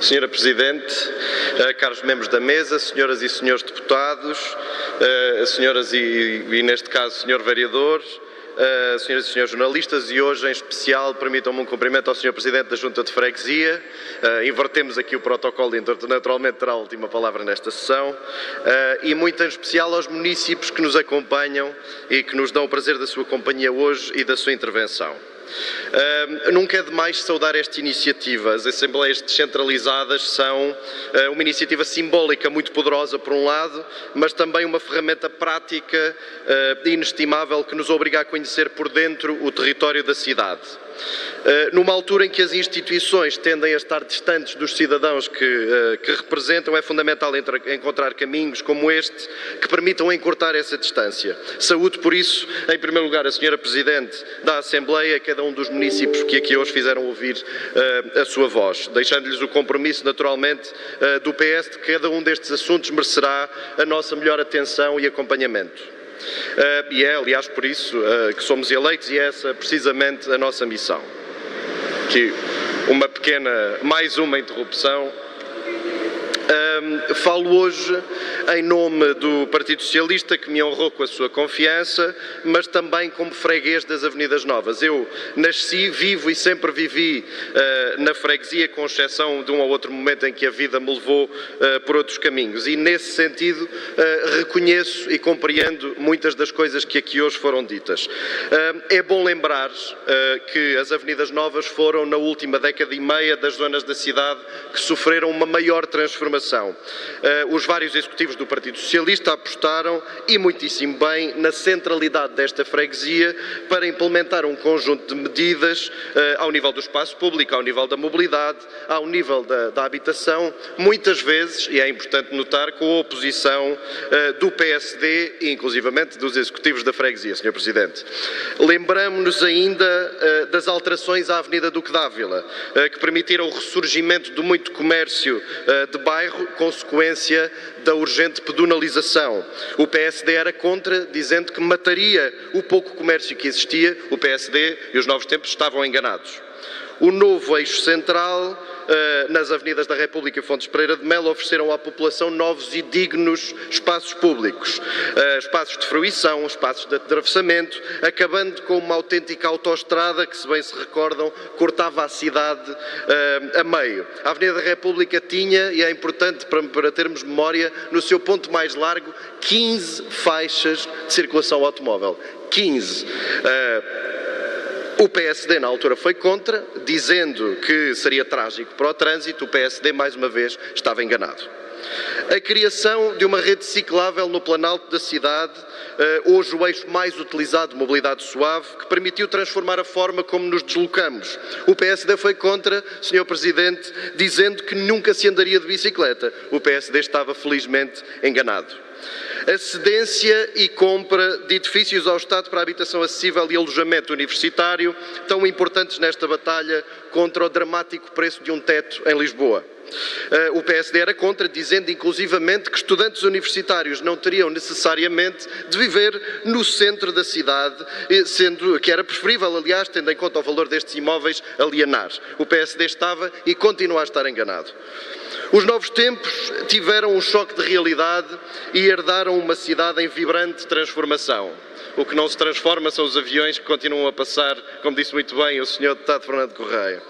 Senhora Presidente, caros membros da mesa, senhoras e senhores deputados, senhoras e neste caso, senhor vereador, senhoras e senhores jornalistas, e hoje em especial permitam-me um cumprimento ao senhor Presidente da Junta de Freguesia. Invertemos aqui o protocolo e naturalmente terá a última palavra nesta sessão, e muito em especial aos munícipes que nos acompanham e que nos dão o prazer da sua companhia hoje e da sua intervenção. Nunca é demais saudar esta iniciativa. As Assembleias Descentralizadas são uma iniciativa simbólica muito poderosa por um lado, mas também uma ferramenta prática inestimável que nos obriga a conhecer por dentro o território da cidade. Numa altura em que as instituições tendem a estar distantes dos cidadãos que representam, é fundamental encontrar caminhos como este que permitam encurtar essa distância. Saúdo, por isso, em primeiro lugar, a senhora Presidente da Assembleia, cada um dos municípios que aqui hoje fizeram ouvir a sua voz, deixando-lhes o compromisso, naturalmente, do PS de que cada um destes assuntos merecerá a nossa melhor atenção e acompanhamento. E é, aliás, por isso que somos eleitos, e é essa precisamente a nossa missão. Aqui mais uma interrupção. Falo hoje em nome do Partido Socialista, que me honrou com a sua confiança, mas também como freguês das Avenidas Novas. Eu nasci, vivo e sempre vivi na freguesia, com exceção de um ou outro momento em que a vida me levou por outros caminhos. E nesse sentido reconheço e compreendo muitas das coisas que aqui hoje foram ditas. É bom lembrar que as Avenidas Novas foram, na última década e meia, das zonas da cidade que sofreram uma maior transformação. Os vários executivos do Partido Socialista apostaram, e muitíssimo bem, na centralidade desta freguesia para implementar um conjunto de medidas ao nível do espaço público, ao nível da mobilidade, ao nível da habitação, muitas vezes, e é importante notar, com a oposição do PSD e inclusivamente dos executivos da freguesia, Sr. Presidente. Lembramo-nos ainda das alterações à Avenida Duque d'Ávila, que permitiram o ressurgimento de muito comércio de bairro, consequência da urgente pedonalização. O PSD era contra, dizendo que mataria o pouco comércio que existia. O PSD e os Novos Tempos estavam enganados. O novo eixo central, nas Avenidas da República e Fontes Pereira de Melo, ofereceram à população novos e dignos espaços públicos, espaços de fruição, espaços de atravessamento, acabando com uma autêntica autoestrada que, se bem se recordam, cortava a cidade a meio. A Avenida da República tinha, e é importante para termos memória, no seu ponto mais largo, 15 faixas de circulação automóvel. 15. O PSD na altura foi contra, dizendo que seria trágico para o trânsito. O PSD, mais uma vez, estava enganado. A criação de uma rede ciclável no Planalto da cidade, hoje o eixo mais utilizado de mobilidade suave, que permitiu transformar a forma como nos deslocamos. O PSD foi contra, Sr. Presidente, dizendo que nunca se andaria de bicicleta. O PSD estava felizmente enganado. A cedência e compra de edifícios ao Estado para a habitação acessível e alojamento universitário, tão importantes nesta batalha contra o dramático preço de um teto em Lisboa. O PSD era contra, dizendo inclusivamente que estudantes universitários não teriam necessariamente de viver no centro da cidade, sendo que era preferível, aliás, tendo em conta o valor destes imóveis, alienar. O PSD estava e continua a estar enganado. Os Novos Tempos tiveram um choque de realidade e herdaram uma cidade em vibrante transformação. O que não se transforma são os aviões que continuam a passar, como disse muito bem o Sr. Deputado Fernando Correia.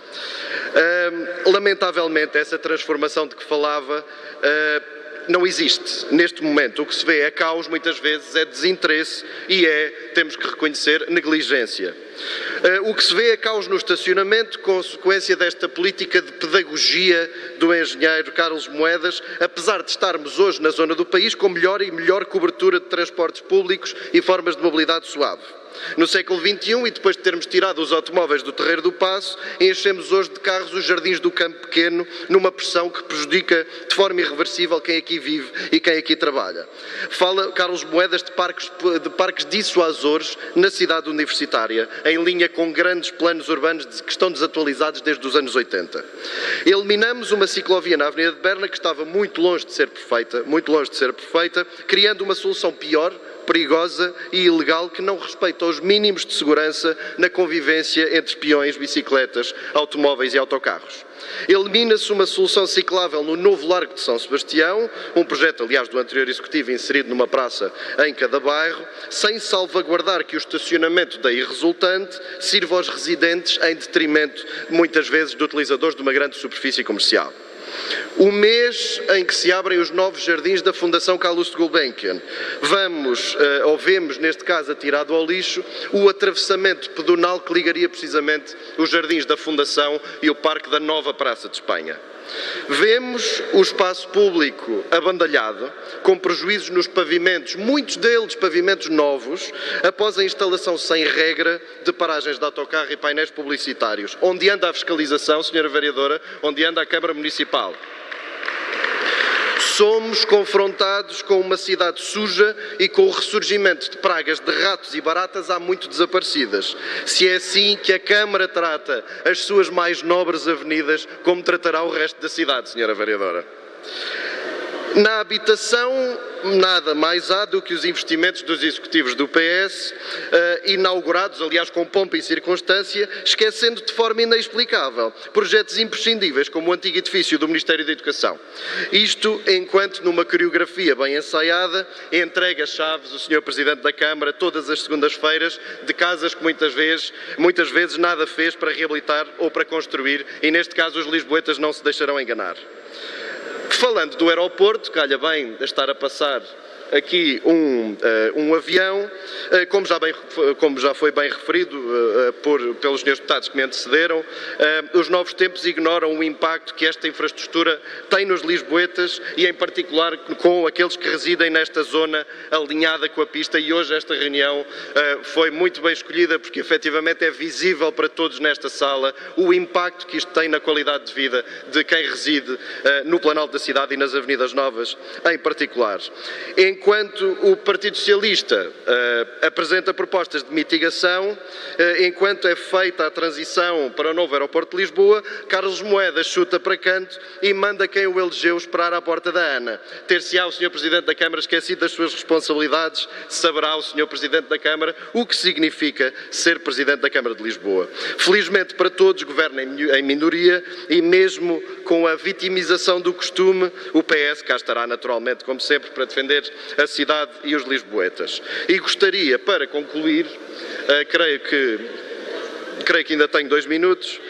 Lamentavelmente, essa transformação de que falava não existe neste momento. O que se vê é caos, muitas vezes é desinteresse e temos que reconhecer, negligência. O que se vê é caos no estacionamento, consequência desta política de pedagogia do engenheiro Carlos Moedas, apesar de estarmos hoje na zona do país com melhor cobertura de transportes públicos e formas de mobilidade suave. No século XXI, e depois de termos tirado os automóveis do Terreiro do Paço, enchemos hoje de carros os jardins do Campo Pequeno, numa pressão que prejudica de forma irreversível quem aqui vive e quem aqui trabalha. Fala Carlos Moedas de parques dissuasores na cidade universitária, em linha com grandes planos urbanos que estão desatualizados desde os anos 80. Eliminamos uma ciclovia na Avenida de Berna que estava muito longe de ser perfeita, criando uma solução pior, perigosa e ilegal que não respeita adota os mínimos de segurança na convivência entre peões, bicicletas, automóveis e autocarros. Elimina-se uma solução ciclável no novo Largo de São Sebastião, um projeto, aliás, do anterior Executivo inserido numa praça em cada bairro, sem salvaguardar que o estacionamento daí resultante sirva aos residentes em detrimento, muitas vezes, de utilizadores de uma grande superfície comercial. O mês em que se abrem os novos jardins da Fundação Calouste Gulbenkian, vemos neste caso atirado ao lixo o atravessamento pedonal que ligaria precisamente os jardins da Fundação e o Parque da Nova Praça de Espanha. Vemos o espaço público abandalhado, com prejuízos nos pavimentos, muitos deles pavimentos novos, após a instalação sem regra de paragens de autocarro e painéis publicitários. Onde anda a fiscalização, Sra. Vereadora? Onde anda a Câmara Municipal? Somos confrontados com uma cidade suja e com o ressurgimento de pragas de ratos e baratas há muito desaparecidas. Se é assim que a Câmara trata as suas mais nobres avenidas, como tratará o resto da cidade, Sra. Vereadora? Na habitação, nada mais há do que os investimentos dos executivos do PS, inaugurados, aliás, com pompa e circunstância, esquecendo de forma inexplicável projetos imprescindíveis, como o antigo edifício do Ministério da Educação. Isto enquanto, numa coreografia bem ensaiada, entrega as chaves o Sr. Presidente da Câmara todas as segundas-feiras de casas que muitas vezes nada fez para reabilitar ou para construir, e neste caso os lisboetas não se deixarão enganar. Falando do aeroporto, calha bem estar a passar aqui um avião, como já foi bem referido pelos senhores deputados que me antecederam, os novos tempos ignoram o impacto que esta infraestrutura tem nos lisboetas e em particular com aqueles que residem nesta zona alinhada com a pista, e hoje esta reunião foi muito bem escolhida porque efetivamente é visível para todos nesta sala o impacto que isto tem na qualidade de vida de quem reside no Planalto da cidade e nas avenidas novas em particular. Enquanto o Partido Socialista apresenta propostas de mitigação, enquanto é feita a transição para o novo aeroporto de Lisboa, Carlos Moedas chuta para canto e manda quem o elegeu esperar à porta da ANA. Ter-se-á o Sr. Presidente da Câmara esquecido das suas responsabilidades, saberá o Sr. Presidente da Câmara o que significa ser Presidente da Câmara de Lisboa. Felizmente para todos, governa em minoria e mesmo com a vitimização do costume, o PS cá estará naturalmente, como sempre, para defender a cidade e os lisboetas. E gostaria, para concluir, creio que ainda tenho 2 minutos,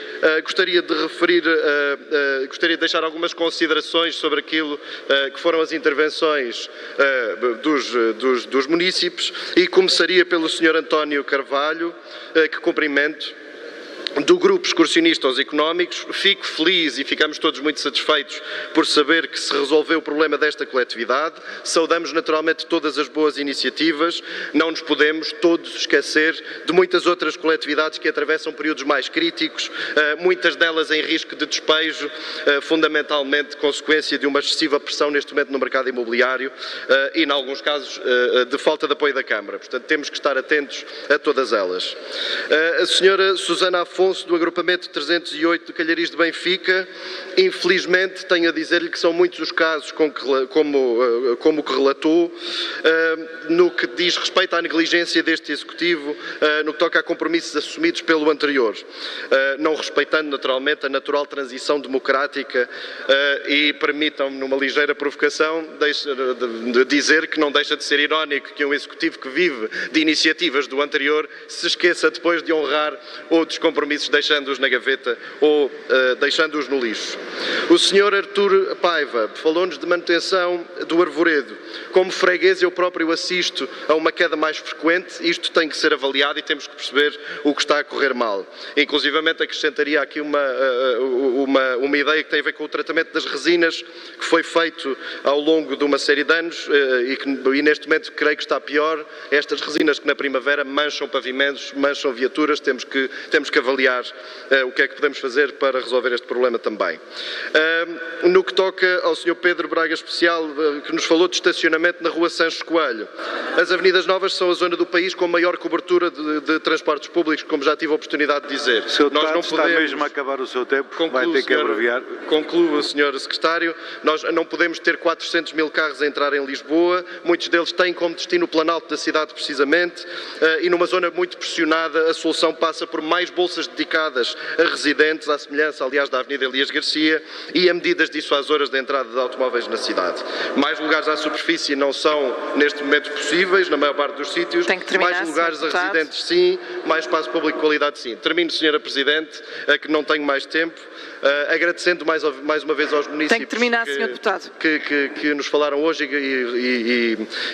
gostaria de deixar algumas considerações sobre aquilo que foram as intervenções dos munícipes, e começaria pelo Sr. António Carvalho, que cumprimento, do Grupo Excursionista aos Económicos. Fico feliz e ficamos todos muito satisfeitos por saber que se resolveu o problema desta coletividade. Saudamos naturalmente todas as boas iniciativas. Não nos podemos todos esquecer de muitas outras coletividades que atravessam períodos mais críticos, muitas delas em risco de despejo, fundamentalmente consequência de uma excessiva pressão neste momento no mercado imobiliário e, em alguns casos, de falta de apoio da Câmara. Portanto, temos que estar atentos a todas elas. A senhora Susana Afonso, do agrupamento 308 de Calhariz de Benfica, infelizmente tenho a dizer-lhe que são muitos os casos como que relatou, no que diz respeito à negligência deste Executivo, no que toca a compromissos assumidos pelo anterior, não respeitando naturalmente a natural transição democrática, e permitam-me, numa ligeira provocação, de dizer que não deixa de ser irónico que um Executivo que vive de iniciativas do anterior se esqueça depois de honrar outros compromissos, deixando-os na gaveta ou deixando-os no lixo. O Sr. Artur Paiva falou-nos de manutenção do arvoredo. Como freguês, eu próprio assisto a uma queda mais frequente. Isto tem que ser avaliado e temos que perceber o que está a correr mal. Inclusivamente acrescentaria aqui uma ideia que tem a ver com o tratamento das resinas, que foi feito ao longo de uma série de anos e neste momento creio que está pior. Estas resinas que na primavera mancham pavimentos, mancham viaturas, temos que avaliar o que é que podemos fazer para resolver este problema também. No que toca ao Sr. Pedro Braga Especial, que nos falou de estacionamento estacionamento na rua Sancho Coelho. As avenidas novas são a zona do país com a maior cobertura de transportes públicos, como já tive a oportunidade de dizer. Nós não podemos... está mesmo a acabar o seu tempo, vai ter que abreviar. Concluo, Sr. Secretário. Nós não podemos ter 400 mil carros a entrar em Lisboa, muitos deles têm como destino o Planalto da cidade precisamente, e numa zona muito pressionada a solução passa por mais bolsas dedicadas a residentes, à semelhança, aliás, da Avenida Elias Garcia, e a medidas dissuasoras de entrada de automóveis na cidade. Mais lugares à superfície não são, neste momento, possíveis, na maior parte dos sítios. Mais lugares a residentes, sim. Mais espaço público de qualidade, sim. Termino, Sra. Presidente, que não tenho mais tempo, agradecendo mais uma vez aos municípios. Tem que terminar, Sr. Deputado. Que nos falaram hoje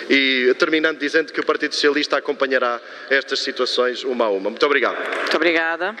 e terminando dizendo que o Partido Socialista acompanhará estas situações uma a uma. Muito obrigado. Muito obrigada.